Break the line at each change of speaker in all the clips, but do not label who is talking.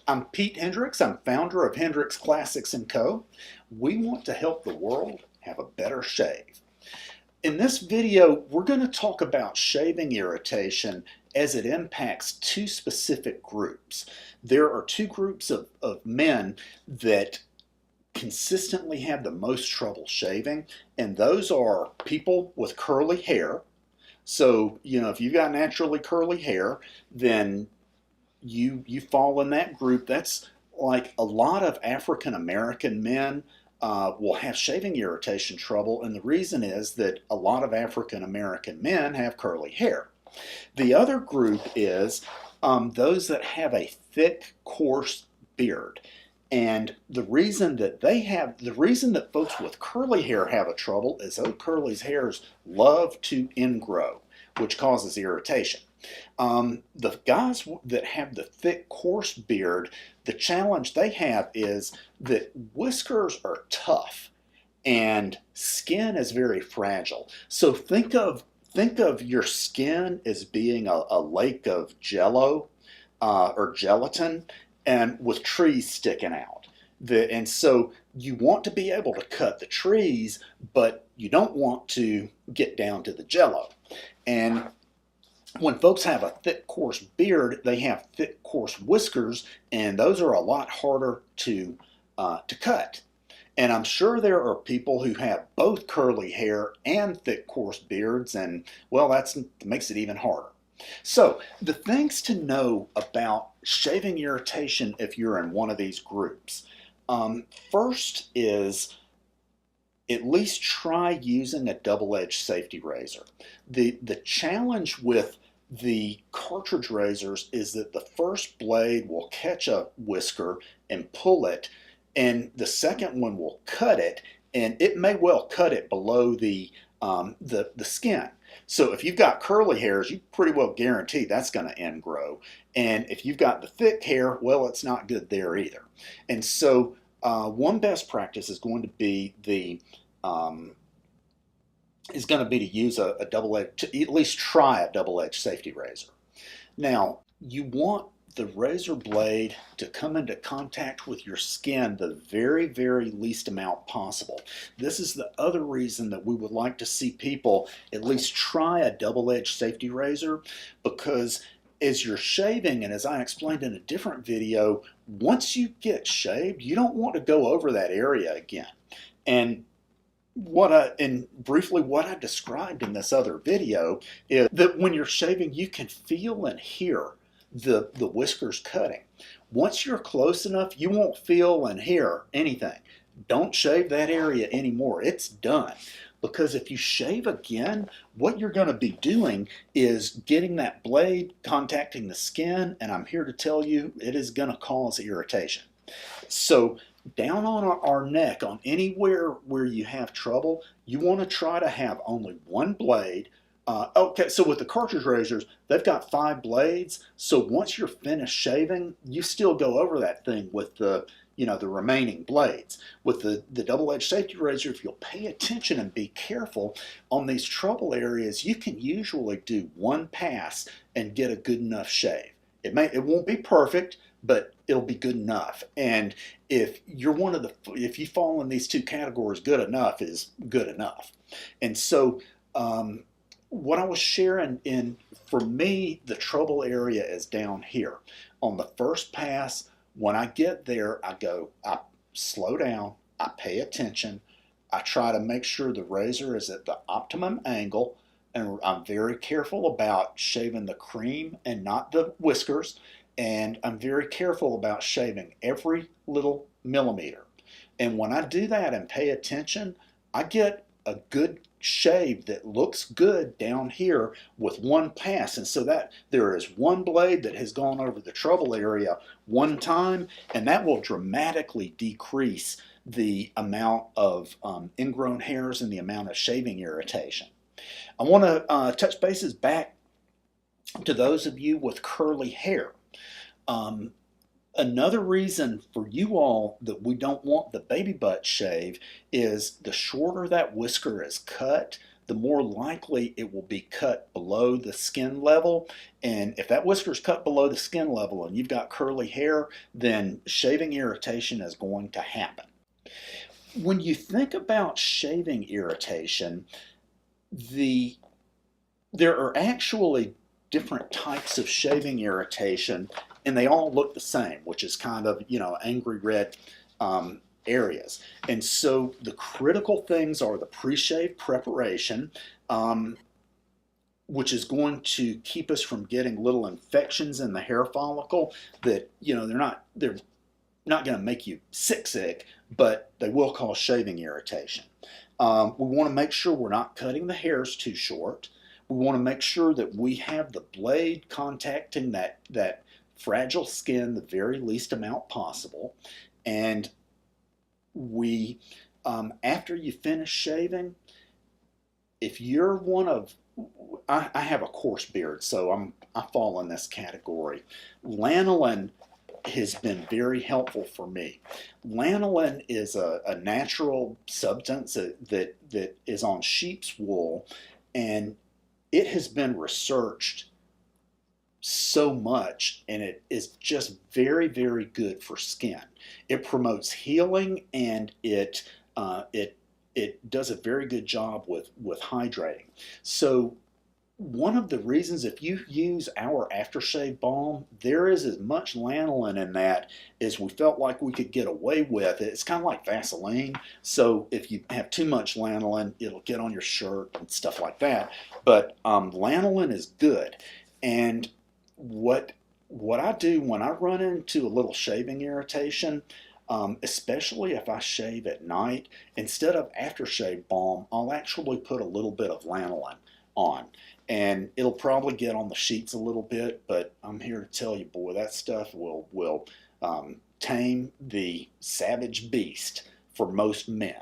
I'm Pete Hendrix. I'm founder of Hendrix Classics & Co. We want to help the world have a better shave. In this video, we're going to talk about shaving irritation as it impacts two specific groups. There are two groups of men that consistently have the most trouble shaving, and those are people with curly hair. So, if you've got naturally curly hair, then you fall in that group. That's like a lot of African American men will have shaving irritation trouble, and the reason is that a lot of African American men have curly hair. The other group is those that have a thick, coarse beard. And the reason that folks with curly hair have a trouble is those curly hairs love to ingrow, which causes irritation. The guys that have the thick, coarse beard, the challenge they have is that whiskers are tough and skin is very fragile. So think of your skin as being a lake of jello or gelatin, and with trees sticking out. And so you want to be able to cut the trees, but you don't want to get down to the jello. And when folks have a thick, coarse beard, they have thick, coarse whiskers, and those are a lot harder to cut. And I'm sure there are people who have both curly hair and thick, coarse beards, and well, that makes it even harder. So the things to know about shaving irritation if you're in one of these groups. First is at least try using a double-edged safety razor. The challenge with the cartridge razors is that the first blade will catch a whisker and pull it, and the second one will cut it, and it may well cut it below the skin. So if you've got curly hairs, you pretty well guarantee that's going to ingrow. And if you've got the thick hair, well, it's not good there either. And so one best practice is going to be to use a double-edged, to at least try a double-edged safety razor. Now, you want the razor blade to come into contact with your skin the very, very least amount possible. This is the other reason that we would like to see people at least try a double-edged safety razor, because as you're shaving, and as I explained in a different video, once you get shaved, you don't want to go over that area again. And briefly what I described in this other video is that when you're shaving, you can feel and hear the whiskers cutting. Once you're close enough, you won't feel and hear anything. Don't shave that area anymore. It's done. Because if you shave again, what you're going to be doing is getting that blade contacting the skin, and I'm here to tell you it is going to cause irritation. So down on our neck, on anywhere where you have trouble, you want to try to have only one blade. Okay, so with the cartridge razors, they've got 5 blades. So once you're finished shaving, you still go over that thing with the remaining blades. With the double-edged safety razor, if you'll pay attention and be careful on these trouble areas, you can usually do one pass and get a good enough shave. It won't be perfect, but it'll be good enough. And if you fall in these two categories, good enough is good enough. And so what I was sharing for me, the trouble area is down here. On the first pass, when I get there, I slow down, I pay attention, I try to make sure the razor is at the optimum angle, and I'm very careful about shaving the cream and not the whiskers, and I'm very careful about shaving every little millimeter. And when I do that and pay attention, I get a good shave that looks good down here with one pass. And so that there is one blade that has gone over the trouble area one time, and that will dramatically decrease the amount of ingrown hairs and the amount of shaving irritation. I want to touch bases back to those of you with curly hair. Another reason for you all that we don't want the baby butt shave is the shorter that whisker is cut, the more likely it will be cut below the skin level. And if that whisker is cut below the skin level and you've got curly hair, then shaving irritation is going to happen. When you think about shaving irritation, there are actually different types of shaving irritation, and they all look the same, which is kind of, angry red areas. And so the critical things are the pre-shave preparation, which is going to keep us from getting little infections in the hair follicle that, they're not going to make you sick, but they will cause shaving irritation. We want to make sure we're not cutting the hairs too short. We want to make sure that we have the blade contacting that fragile skin the very least amount possible. And we, after you finish shaving, if you're one of, I have a coarse beard, so I fall in this category. Lanolin has been very helpful for me. Lanolin is a natural substance that is on sheep's wool, and it has been researched so much, and it is just very, very good for skin. It promotes healing, and it does a very good job with hydrating. So one of the reasons, if you use our aftershave balm, there is as much lanolin in that as we felt like we could get away with. It's kind of like Vaseline. So if you have too much lanolin, it'll get on your shirt and stuff like that. But lanolin is good. And what I do when I run into a little shaving irritation, especially if I shave at night, instead of aftershave balm, I'll actually put a little bit of lanolin on. And it'll probably get on the sheets a little bit, but I'm here to tell you, boy, that stuff will tame the savage beast for most men.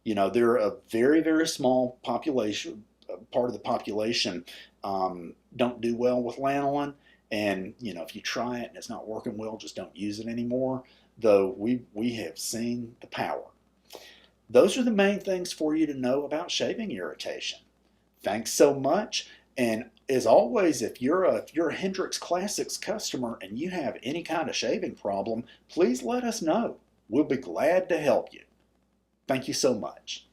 They're a very, very small population, part of the population don't do well with lanolin. And, if you try it and it's not working well, just don't use it anymore. Though we have seen the power. Those are the main things for you to know about shaving irritation. Thanks so much. And as always, if you're a Hendrix Classics customer and you have any kind of shaving problem, please let us know. We'll be glad to help you. Thank you so much.